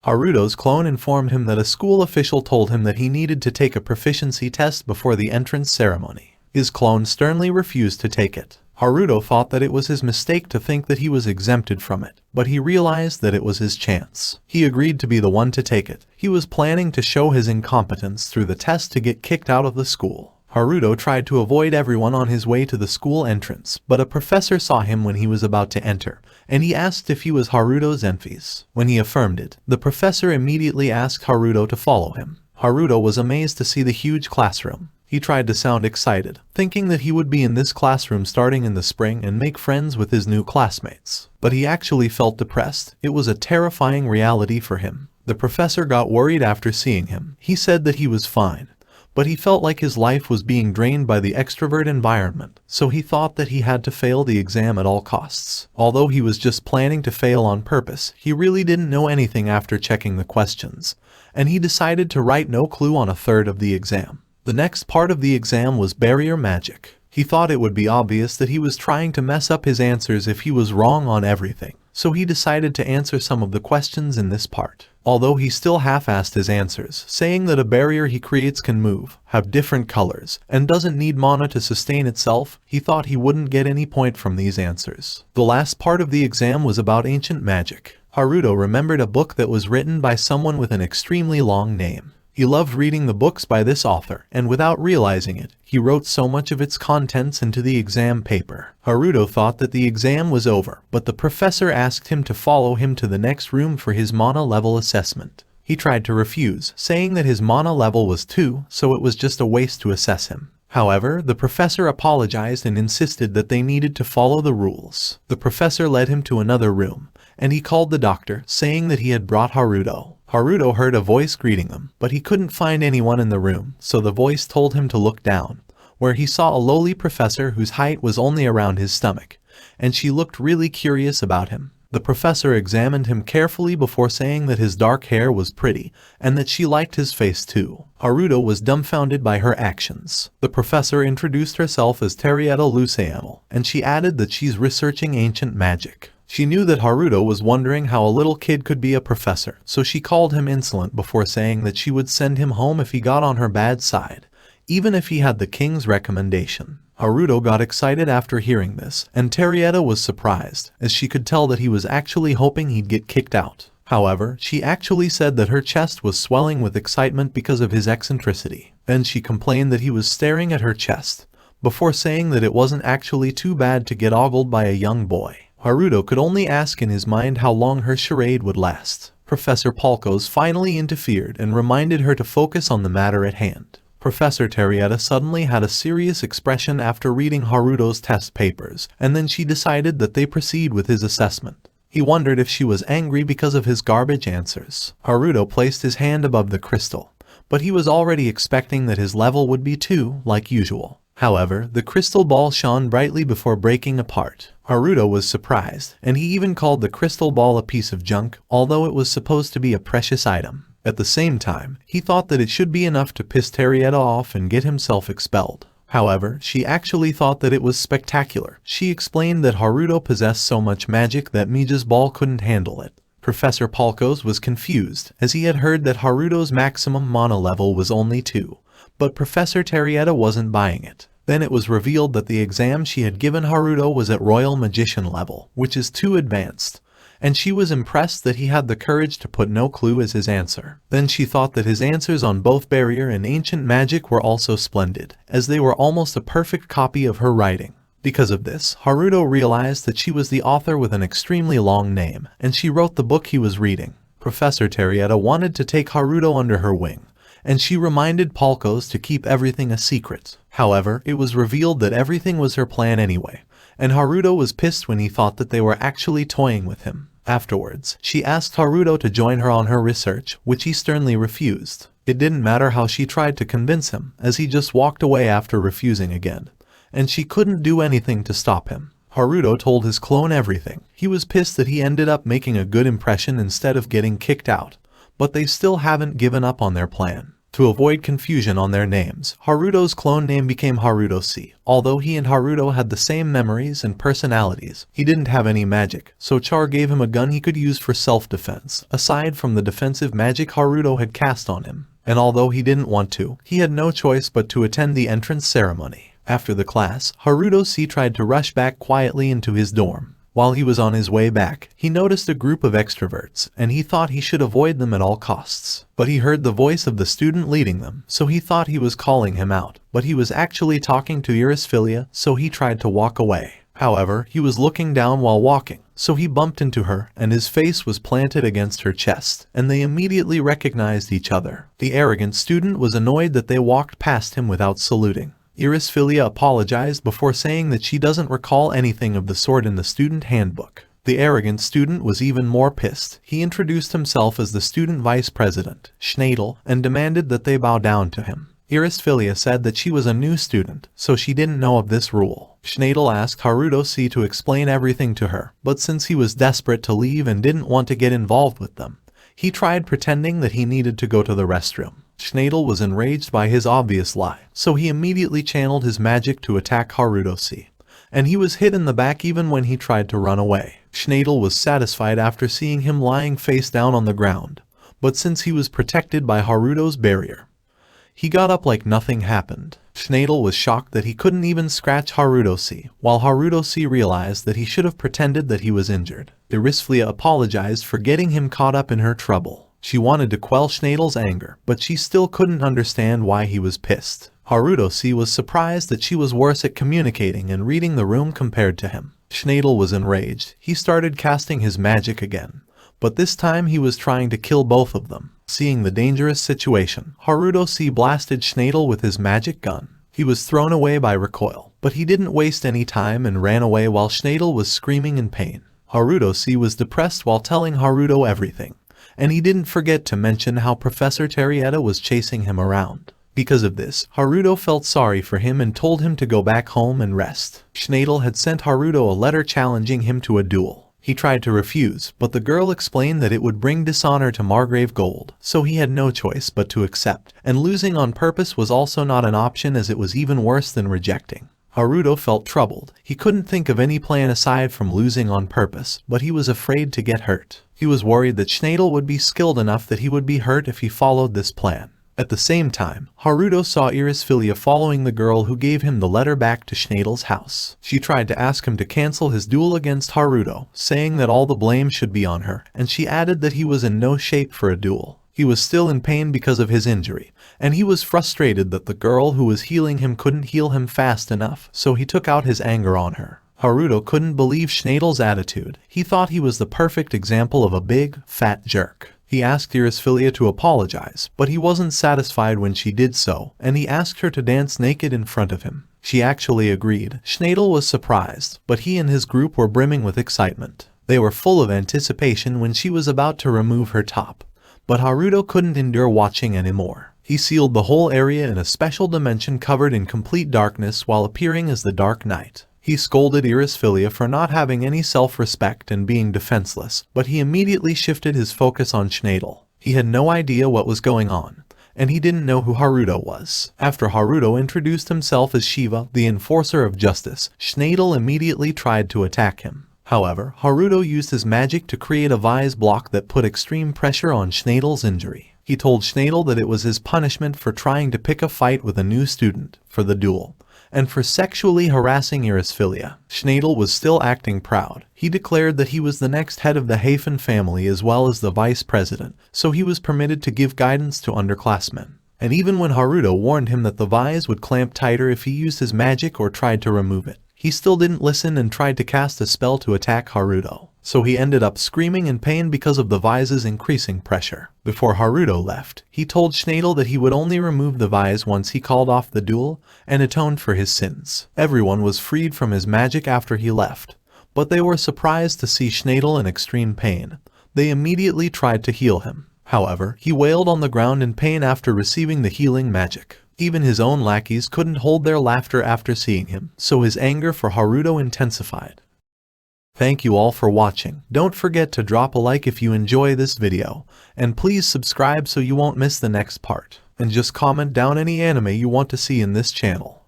Haruto's clone informed him that a school official told him that he needed to take a proficiency test before the entrance ceremony. His clone sternly refused to take it. Haruto thought that it was his mistake to think that he was exempted from it, but he realized that it was his chance. He agreed to be the one to take it. He was planning to show his incompetence through the test to get kicked out of the school. Haruto tried to avoid everyone on his way to the school entrance, but a professor saw him when he was about to enter, and he asked if he was Haruto Zenfis. When he affirmed it, the professor immediately asked Haruto to follow him. Haruto was amazed to see the huge classroom. He tried to sound excited, thinking that he would be in this classroom starting in the spring and make friends with his new classmates. But he actually felt depressed. It was a terrifying reality for him. The professor got worried after seeing him. He said that he was fine, but he felt like his life was being drained by the extrovert environment, so he thought that he had to fail the exam at all costs. Although he was just planning to fail on purpose, he really didn't know anything after checking the questions, and he decided to write no clue on a third of the exam. The next part of the exam was barrier magic. He thought it would be obvious that he was trying to mess up his answers if he was wrong on everything, so he decided to answer some of the questions in this part. Although he still half-assed his answers, saying that a barrier he creates can move, have different colors, and doesn't need mana to sustain itself, he thought he wouldn't get any point from these answers. The last part of the exam was about ancient magic. Haruto remembered a book that was written by someone with an extremely long name. He loved reading the books by this author, and without realizing it, he wrote so much of its contents into the exam paper. Haruto thought that the exam was over, but the professor asked him to follow him to the next room for his mana level assessment. He tried to refuse, saying that his mana level was 2, so it was just a waste to assess him. However, the professor apologized and insisted that they needed to follow the rules. The professor led him to another room, and he called the doctor, saying that he had brought Haruto. Haruto heard a voice greeting them, but he couldn't find anyone in the room, so the voice told him to look down, where he saw a lowly professor whose height was only around his stomach, and she looked really curious about him. The professor examined him carefully before saying that his dark hair was pretty, and that she liked his face too. Haruto was dumbfounded by her actions. The professor introduced herself as Terrietta Luceamel, and she added that she's researching ancient magic. She knew that Haruto was wondering how a little kid could be a professor, so she called him insolent before saying that she would send him home if he got on her bad side, even if he had the king's recommendation. Haruto got excited after hearing this, and Terrietta was surprised, as she could tell that he was actually hoping he'd get kicked out. However, she actually said that her chest was swelling with excitement because of his eccentricity. Then she complained that he was staring at her chest, before saying that it wasn't actually too bad to get ogled by a young boy. Haruto could only ask in his mind how long her charade would last. Professor Palkos finally interfered and reminded her to focus on the matter at hand. Professor Terrietta suddenly had a serious expression after reading Haruto's test papers, and then she decided that they proceed with his assessment. He wondered if she was angry because of his garbage answers. Haruto placed his hand above the crystal, but he was already expecting that his level would be 2, like usual. However, the crystal ball shone brightly before breaking apart. Haruto was surprised, and he even called the crystal ball a piece of junk, although it was supposed to be a precious item. At the same time, he thought that it should be enough to piss Terrietta off and get himself expelled. However, she actually thought that it was spectacular. She explained that Haruto possessed so much magic that Mija's ball couldn't handle it. Professor Palkos was confused, as he had heard that Haruto's maximum mana level was only 2. But Professor Terrietta wasn't buying it. Then it was revealed that the exam she had given Haruto was at Royal Magician level, which is too advanced, and she was impressed that he had the courage to put no clue as his answer. Then she thought that his answers on both barrier and ancient magic were also splendid, as they were almost a perfect copy of her writing. Because of this, Haruto realized that she was the author with an extremely long name, and she wrote the book he was reading. Professor Terrietta wanted to take Haruto under her wing, and she reminded Palkos to keep everything a secret. However, it was revealed that everything was her plan anyway, and Haruto was pissed when he thought that they were actually toying with him. Afterwards, she asked Haruto to join her on her research, which he sternly refused. It didn't matter how she tried to convince him, as he just walked away after refusing again, and she couldn't do anything to stop him. Haruto told his clone everything. He was pissed that he ended up making a good impression instead of getting kicked out, but they still haven't given up on their plan. To avoid confusion on their names, Haruto's clone name became Haruto-C. Although he and Haruto had the same memories and personalities, he didn't have any magic, so Char gave him a gun he could use for self-defense, aside from the defensive magic Haruto had cast on him. And although he didn't want to, he had no choice but to attend the entrance ceremony. After the class, Haruto-C tried to rush back quietly into his dorm. While he was on his way back, he noticed a group of extroverts, and he thought he should avoid them at all costs. But he heard the voice of the student leading them, so he thought he was calling him out. But he was actually talking to Iris-Philia, so he tried to walk away. However, he was looking down while walking, so he bumped into her, and his face was planted against her chest, and they immediately recognized each other. The arrogant student was annoyed that they walked past him without saluting. Iris-Philia apologized before saying that she doesn't recall anything of the sort in the student handbook. The arrogant student was even more pissed. He introduced himself as the student vice president, Schneider, and demanded that they bow down to him. Iris-Philia said that she was a new student, so she didn't know of this rule. Schneider asked Haruto-C to explain everything to her, but since he was desperate to leave and didn't want to get involved with them, he tried pretending that he needed to go to the restroom. Schneider was enraged by his obvious lie, so he immediately channeled his magic to attack Haruto-C. And he was hit in the back even when he tried to run away. Schneider was satisfied after seeing him lying face down on the ground, but since he was protected by Haruto's barrier, he got up like nothing happened. Schneider was shocked that he couldn't even scratch Haruto-C, while Haruto-C realized that he should have pretended that he was injured. Iris-Philia apologized for getting him caught up in her trouble. She wanted to quell Schneider's anger, but she still couldn't understand why he was pissed. Haruto-C was surprised that she was worse at communicating and reading the room compared to him. Schneider was enraged. He started casting his magic again, but this time he was trying to kill both of them. Seeing the dangerous situation, Haruto-C blasted Schneider with his magic gun. He was thrown away by recoil, but he didn't waste any time and ran away while Schneider was screaming in pain. Haruto-C was depressed while telling Haruto everything, and he didn't forget to mention how Professor Terrietta was chasing him around. Because of this, Haruto felt sorry for him and told him to go back home and rest. Schneider had sent Haruto a letter challenging him to a duel. He tried to refuse, but the girl explained that it would bring dishonor to Margrave Gold, so he had no choice but to accept, and losing on purpose was also not an option as it was even worse than rejecting. Haruto felt troubled. He couldn't think of any plan aside from losing on purpose, but he was afraid to get hurt. He was worried that Schneider would be skilled enough that he would be hurt if he followed this plan. At the same time, Haruto saw Iris-Philia following the girl who gave him the letter back to Schneider's house. She tried to ask him to cancel his duel against Haruto, saying that all the blame should be on her, and she added that he was in no shape for a duel. He was still in pain because of his injury, and he was frustrated that the girl who was healing him couldn't heal him fast enough, so he took out his anger on her. Haruto couldn't believe Schneider's attitude. He thought he was the perfect example of a big, fat jerk. He asked Iris-Philia to apologize, but he wasn't satisfied when she did so, and he asked her to dance naked in front of him. She actually agreed. Schneider was surprised, but he and his group were brimming with excitement. They were full of anticipation when she was about to remove her top. But Haruto couldn't endure watching anymore. He sealed the whole area in a special dimension covered in complete darkness while appearing as the Dark Knight. He scolded Iris-Philia for not having any self-respect and being defenseless, but he immediately shifted his focus on Schneider. He had no idea what was going on, and he didn't know who Haruto was. After Haruto introduced himself as Shiva, the enforcer of justice, Schneider immediately tried to attack him. However, Haruto used his magic to create a vise block that put extreme pressure on Schneider's injury. He told Schneider that it was his punishment for trying to pick a fight with a new student, for the duel, and for sexually harassing Iris-Philia. Schneider was still acting proud. He declared that he was the next head of the Hafen family as well as the vice president, so he was permitted to give guidance to underclassmen. And even when Haruto warned him that the vise would clamp tighter if he used his magic or tried to remove it, he still didn't listen and tried to cast a spell to attack Haruto. So he ended up screaming in pain because of the vise's increasing pressure. Before Haruto left, he told Schneider that he would only remove the vise once he called off the duel and atoned for his sins. Everyone was freed from his magic after he left, but they were surprised to see Schneider in extreme pain. They immediately tried to heal him. However, he wailed on the ground in pain after receiving the healing magic. Even his own lackeys couldn't hold their laughter after seeing him, so his anger for Haruto intensified. Thank you all for watching. Don't forget to drop a like if you enjoy this video, and please subscribe so you won't miss the next part. and just comment down any anime you want to see in this channel.